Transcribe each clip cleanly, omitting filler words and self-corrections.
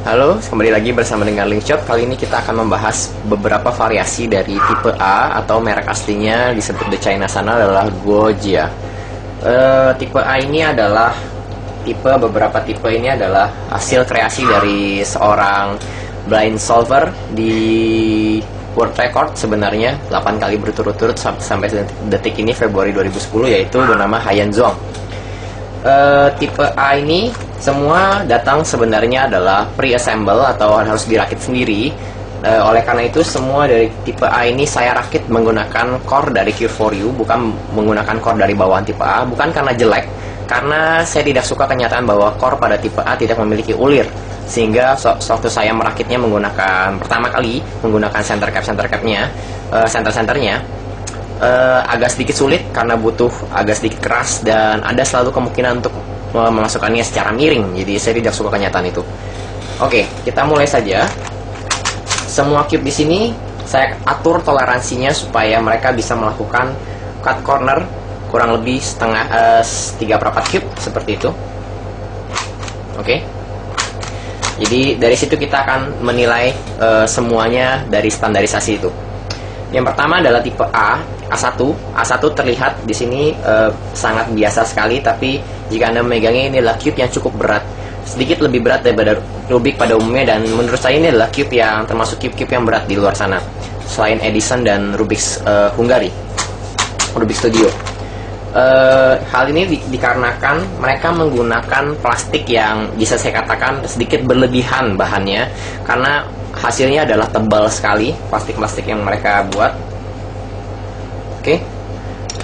Halo, kembali lagi bersama dengan Linkshot. Kali ini kita akan membahas beberapa variasi dari tipe A atau merek aslinya disebut di China sana adalah Guojia. Tipe A ini adalah beberapa tipe ini adalah hasil kreasi dari seorang blind solver di world record sebenarnya 8 kali berturut-turut sampai detik ini Februari 2010, yaitu bernama Haiyan Zhuang. Tipe A ini semua datang sebenarnya adalah pre-assemble atau harus dirakit sendiri. Oleh karena itu semua dari tipe A ini saya rakit menggunakan core dari Q4U, bukan menggunakan core dari bawaan tipe A. Bukan karena jelek, karena saya tidak suka kenyataan bahwa core pada tipe A tidak memiliki ulir, sehingga waktu saya merakitnya menggunakan pertama kali menggunakan center capnya, center-centernya agak sedikit sulit karena butuh agak sedikit keras dan ada selalu kemungkinan untuk memasukkannya secara miring. Jadi saya tidak suka kenyataan itu. Oke, kita mulai saja. Semua cube di sini saya atur toleransinya supaya mereka bisa melakukan cut corner kurang lebih 3/4 cube seperti itu. Oke. Jadi dari situ kita akan menilai semuanya dari standarisasi itu. Yang pertama adalah tipe A1. A1 terlihat di sini sangat biasa sekali, tapi jika Anda memegangnya, ini adalah cube yang cukup berat, sedikit lebih berat daripada Rubik pada umumnya, dan menurut saya ini adalah cube yang termasuk cube-cube yang berat di luar sana, selain Edison dan Rubik's Rubik Studio. Hal ini dikarenakan mereka menggunakan plastik yang bisa saya katakan sedikit berlebihan bahannya, karena hasilnya adalah tebal sekali plastik-plastik yang mereka buat. Oke.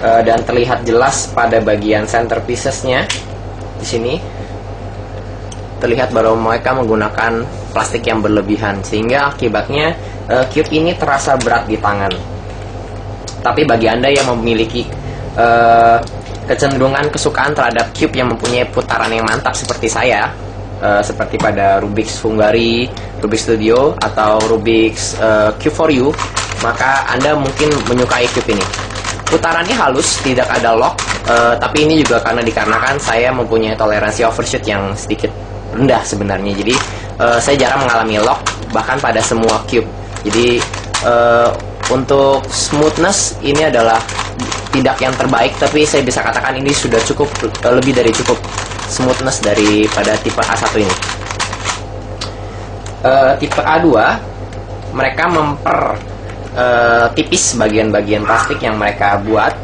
Dan terlihat jelas pada bagian center piecesnya di sini terlihat bahwa mereka menggunakan plastik yang berlebihan, sehingga akibatnya cube ini terasa berat di tangan. Tapi bagi Anda yang memiliki kecenderungan kesukaan terhadap cube yang mempunyai putaran yang mantap seperti saya, seperti pada Rubik's Hungary, Rubik's Studio, atau Rubik's Q4U, maka Anda mungkin menyukai cube ini. Putarannya halus, tidak ada lock, tapi ini juga dikarenakan saya mempunyai toleransi overshoot yang sedikit rendah sebenarnya. Jadi saya jarang mengalami lock bahkan pada semua cube. Jadi untuk smoothness ini adalah tidak yang terbaik, tapi saya bisa katakan ini sudah cukup, lebih dari cukup smoothness daripada tipe A1 ini. Tipe A2 mereka tipis bagian-bagian plastik yang mereka buat,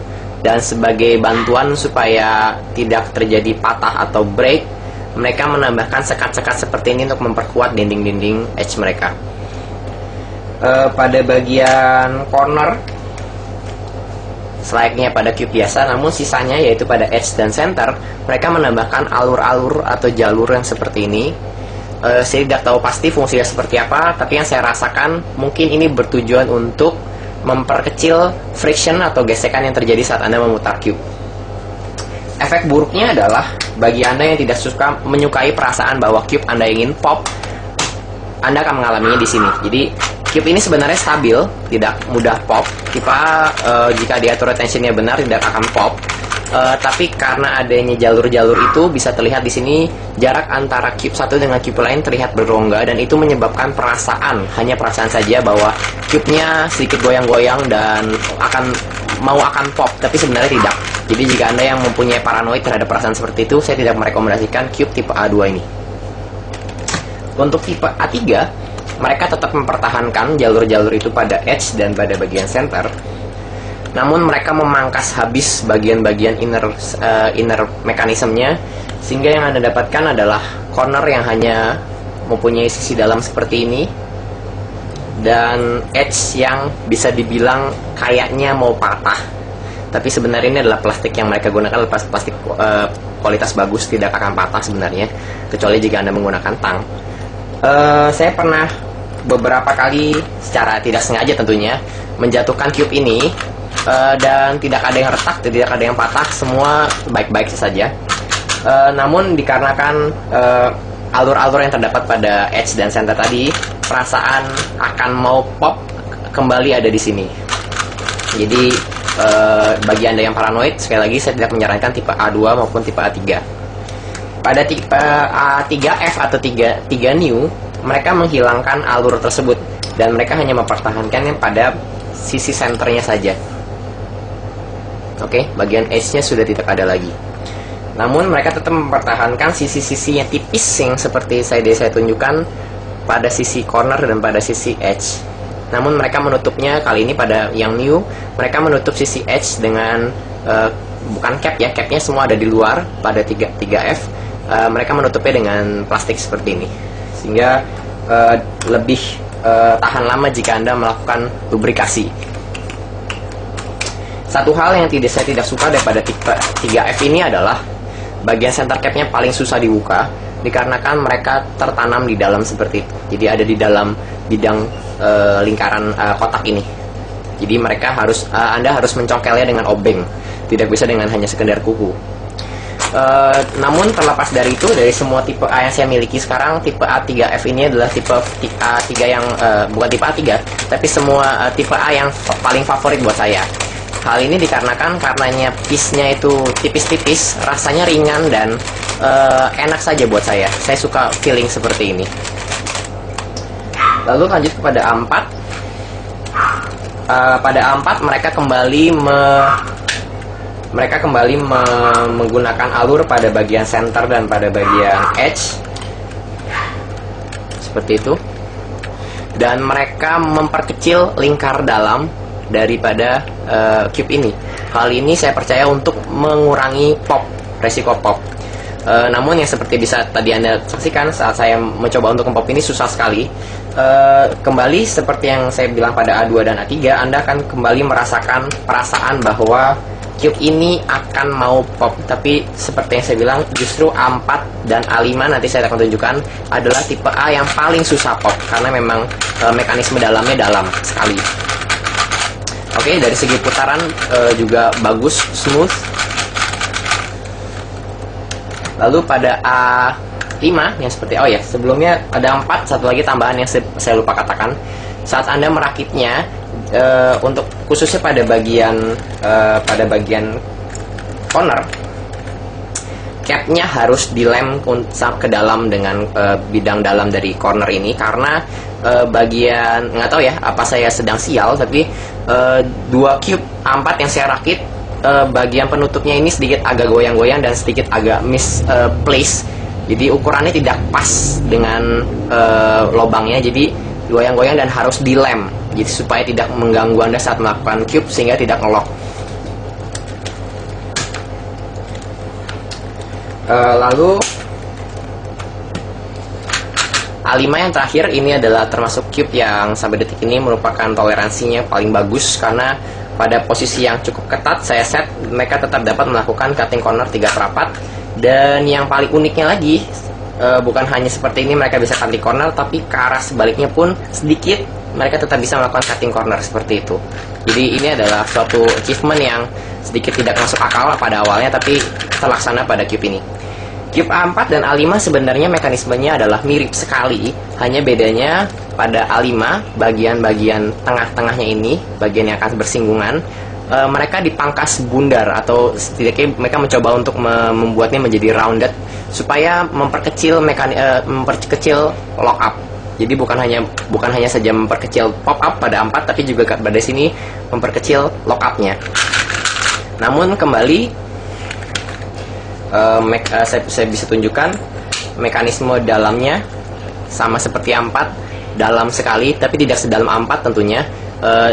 dan sebagai bantuan supaya tidak terjadi patah atau break, mereka menambahkan sekat-sekat seperti ini untuk memperkuat dinding-dinding edge mereka. Pada bagian corner selayaknya pada cube biasa, namun sisanya yaitu pada edge dan center, mereka menambahkan alur-alur atau jalur yang seperti ini. Saya tidak tahu pasti fungsinya seperti apa, tapi yang saya rasakan mungkin ini bertujuan untuk memperkecil friction atau gesekan yang terjadi saat Anda memutar cube. Efek buruknya adalah bagi Anda yang tidak menyukai perasaan bahwa cube Anda ingin pop, Anda akan mengalaminya di sini. Jadi cube ini sebenarnya stabil, tidak mudah pop. Tipe A, jika diatur tensionnya benar, tidak akan pop. Tapi karena adanya jalur-jalur itu, bisa terlihat di sini jarak antara cube satu dengan cube lain terlihat berrongga, dan itu menyebabkan hanya perasaan saja bahwa cube-nya sedikit goyang-goyang dan akan pop, tapi sebenarnya tidak. Jadi jika Anda yang mempunyai paranoid terhadap perasaan seperti itu, saya tidak merekomendasikan cube tipe A2 ini. Untuk tipe A3, mereka tetap mempertahankan jalur-jalur itu pada edge dan pada bagian center, namun mereka memangkas habis bagian-bagian inner mekanismenya, sehingga yang Anda dapatkan adalah corner yang hanya mempunyai sisi dalam seperti ini, dan edge yang bisa dibilang kayaknya mau patah, tapi sebenarnya ini adalah plastik yang mereka gunakan adalah plastik kualitas bagus, tidak akan patah sebenarnya, kecuali jika Anda menggunakan tang. Saya pernah beberapa kali secara tidak sengaja tentunya menjatuhkan cube ini, dan tidak ada yang retak, tidak ada yang patah, semua baik-baik saja. Namun dikarenakan alur-alur yang terdapat pada edge dan center tadi, perasaan akan mau pop kembali ada di sini. Jadi bagi Anda yang paranoid, sekali lagi saya tidak menyarankan tipe A2 maupun tipe A3. Pada tipe A3F atau 3 new, mereka menghilangkan alur tersebut dan mereka hanya mempertahankannya pada sisi senternya saja. Oke, bagian edge-nya sudah tidak ada lagi. Namun mereka tetap mempertahankan sisi-sisi yang tipis yang seperti saya tunjukkan pada sisi corner dan pada sisi edge. Namun mereka menutupnya kali ini pada yang new, mereka menutup sisi edge dengan bukan cap ya, capnya semua ada di luar pada 3F. Mereka menutupnya dengan plastik seperti ini, sehingga lebih tahan lama jika Anda melakukan lubrikasi. Satu hal yang saya tidak suka daripada tipe 3F ini adalah bagian center capnya paling susah dibuka, dikarenakan mereka tertanam di dalam seperti itu. Jadi ada di dalam bidang lingkaran kotak ini. Jadi mereka Anda harus mencongkelnya dengan obeng, tidak bisa dengan hanya sekedar kuku. Namun terlepas dari itu, dari semua tipe A yang saya miliki sekarang, tipe A3F ini adalah tipe A3 yang bukan tipe A3, tapi semua tipe A yang paling favorit buat saya. Hal ini dikarenakan karenanya piece-nya itu tipis-tipis, rasanya ringan dan enak saja buat saya. Saya suka feeling seperti ini. Lalu lanjut kepada A4. Pada A4 mereka kembali menggunakan alur pada bagian center dan pada bagian edge seperti itu, dan mereka memperkecil lingkar dalam daripada cube ini. Hal ini saya percaya untuk mengurangi resiko pop. Namun yang seperti bisa tadi Anda saksikan saat saya mencoba untuk mempop ini susah sekali. Kembali seperti yang saya bilang pada A2 dan A3, Anda akan kembali merasakan perasaan bahwa cube ini akan mau pop. Tapi seperti yang saya bilang, justru A4 dan A5 nanti saya akan tunjukkan adalah tipe A yang paling susah pop, karena memang mekanisme dalamnya dalam sekali. Oke, dari segi putaran juga bagus, smooth. Lalu pada A5 yang seperti, sebelumnya ada 4, satu lagi tambahan yang saya lupa katakan. Saat Anda merakitnya, untuk khususnya pada bagian corner, capnya harus dilem ke dalam dengan bidang dalam dari corner ini, karena bagian, nggak tahu ya apa saya sedang sial, tapi dua cube A4 yang saya rakit, bagian penutupnya ini sedikit agak goyang-goyang dan sedikit agak misplace. Jadi ukurannya tidak pas dengan lobangnya, jadi goyang-goyang dan harus dilem, jadi supaya tidak mengganggu Anda saat melakukan cube sehingga tidak ngelock. Lalu A5 yang terakhir ini adalah termasuk cube yang sampai detik ini merupakan toleransinya paling bagus, karena pada posisi yang cukup ketat saya set, mereka tetap dapat melakukan cutting corner 3 perapat. Dan yang paling uniknya lagi, bukan hanya seperti ini mereka bisa cutting corner, tapi ke arah sebaliknya pun sedikit mereka tetap bisa melakukan cutting corner seperti itu. Jadi ini adalah suatu achievement yang sedikit tidak masuk akal pada awalnya, tapi terlaksana pada cube ini. Cube A4 dan A5 sebenarnya mekanismenya adalah mirip sekali, hanya bedanya pada A5 bagian-bagian tengah-tengahnya ini, bagian yang akan bersinggungan, mereka dipangkas bundar, atau setidaknya mereka mencoba untuk membuatnya menjadi rounded supaya memperkecil lock up. Jadi bukan hanya saja memperkecil pop up pada A4, tapi juga pada sini memperkecil lock up-nya. Namun kembali saya bisa tunjukkan mekanisme dalamnya sama seperti A4, dalam sekali, tapi tidak sedalam A4 tentunya.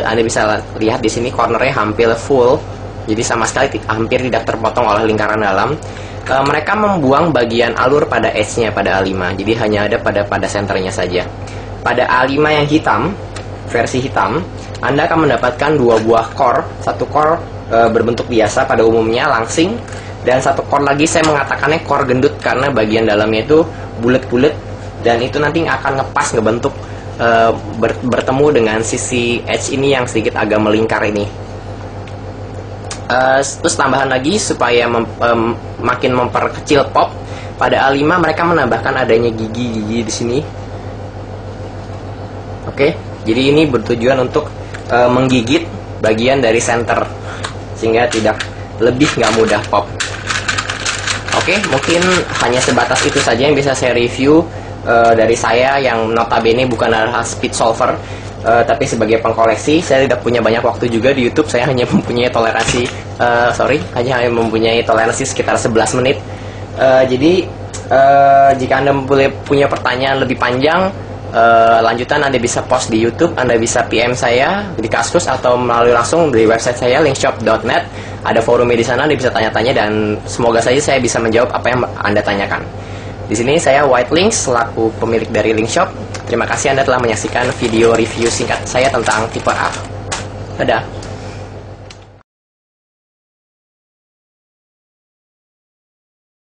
Anda bisa lihat di sini cornernya hampir full, jadi sama sekali hampir tidak terpotong oleh lingkaran dalam. Mereka membuang bagian alur pada edge-nya pada A5, jadi hanya ada pada senternya saja. Pada A5 yang hitam, versi hitam, Anda akan mendapatkan 2 buah core. Satu core berbentuk biasa pada umumnya, langsing, dan satu core lagi saya mengatakannya core gendut, karena bagian dalamnya itu bulat-bulat, dan itu nanti akan ngebentuk bertemu dengan sisi edge ini yang sedikit agak melingkar ini. Terus tambahan lagi supaya makin memperkecil pop, pada A5 mereka menambahkan adanya gigi-gigi di sini. Oke, jadi ini bertujuan untuk menggigit bagian dari center sehingga nggak mudah pop. Oke, mungkin hanya sebatas itu saja yang bisa saya review dari saya yang notabene bukan adalah speed solver, tapi sebagai pengkoleksi. Saya tidak punya banyak waktu juga di YouTube. Saya hanya mempunyai toleransi sekitar 11 menit. Jadi jika Anda punya pertanyaan lebih panjang lanjutan, Anda bisa post di YouTube, Anda bisa PM saya di Kaskus atau melalui langsung dari website saya linkshop.net. Ada forumnya di sana, Anda bisa tanya-tanya dan semoga saja saya bisa menjawab apa yang Anda tanyakan. Di sini saya White Links selaku pemilik dari Linkshop. Terima kasih Anda telah menyaksikan video review singkat saya tentang tipe A. Dadah.